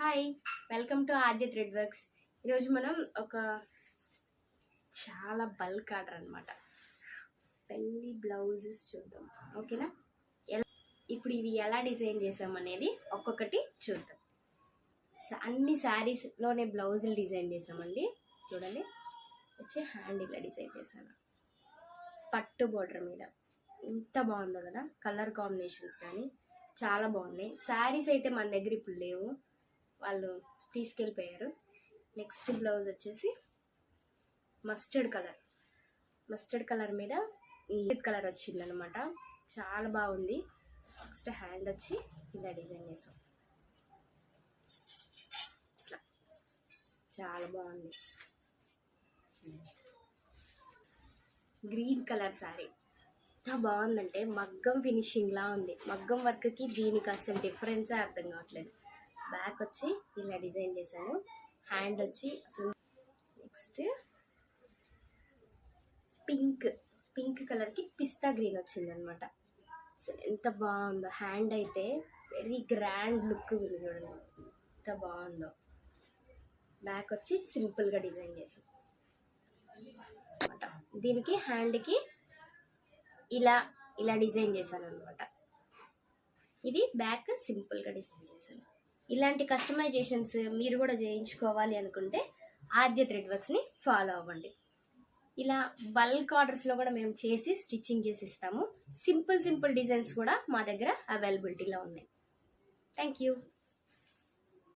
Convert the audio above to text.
Hi, welcome to Aadya thread works. ఈరోజు మనం ఒక చాలా బల్క్ ఆర్డర్ అనమాట, పెళ్ళి బ్లౌజెస్ చూద్దాం. ఓకేనా? ఇప్పుడు ఇవి ఎలా డిజైన్ చేసామనేది ఒక్కొక్కటి చూద్దాం. అన్ని శారీస్లోనే బ్లౌజులు డిజైన్ చేసామండి. చూడండి, వచ్చి హ్యాండ్ ఇలా డిజైన్ చేశాను, పట్టు బోర్డర్ మీద. ఎంత బాగుందో కదా, కలర్ కాంబినేషన్స్ కానీ చాలా బాగున్నాయి. శారీస్ అయితే మన దగ్గర ఇప్పుడు లేవు, వాళ్ళు తీసుకెళ్ళిపోయారు. నెక్స్ట్ బ్లౌజ్ వచ్చేసి మస్టర్డ్ కలర్ మీద ఈ కలర్ వచ్చిందనమాట, చాలా బాగుంది. నెక్స్ట్ హ్యాండ్ వచ్చి ఇలా డిజైన్ చేసాం, ఇట్లా చాలా బాగుంది. గ్రీన్ కలర్ శారీ ఎంత బాగుందంటే మగ్గం ఫినిషింగ్లా ఉంది. మగ్గం వర్క్కి దీనికి అసలు డిఫరెన్సే అర్థం కావట్లేదు. బ్యాక్ వచ్చి ఇలా డిజైన్ చేశాను, హ్యాండ్ వచ్చి అసలు. నెక్స్ట్ పింక్ కలర్కి పిస్తా గ్రీన్ వచ్చిందనమాట. అసలు ఎంత బాగుందో. హ్యాండ్ అయితే వెరీ గ్రాండ్ లుక్ ఉంది, చూడండి ఎంత బాగుందో. బ్యాక్ వచ్చి సింపుల్గా డిజైన్ చేసాం అనమాట. దీనికి హ్యాండ్కి ఇలా డిజైన్ చేశాను అనమాట. ఇది బ్యాక్ సింపుల్గా డిజైన్ చేశాను. ఇలాంటి కస్టమైజేషన్స్ మీరు కూడా చేయించుకోవాలి అనుకుంటే ఆద్య థ్రెడ్ వర్క్స్ని ఫాలో అవ్వండి. ఇలా బల్క్ ఆర్డర్స్లో కూడా మేము చేసి స్టిచ్చింగ్ చేసి ఇస్తాము. సింపుల్ డిజైన్స్ కూడా మా దగ్గర అవైలబిలిటీలో ఉన్నాయి. Thank you.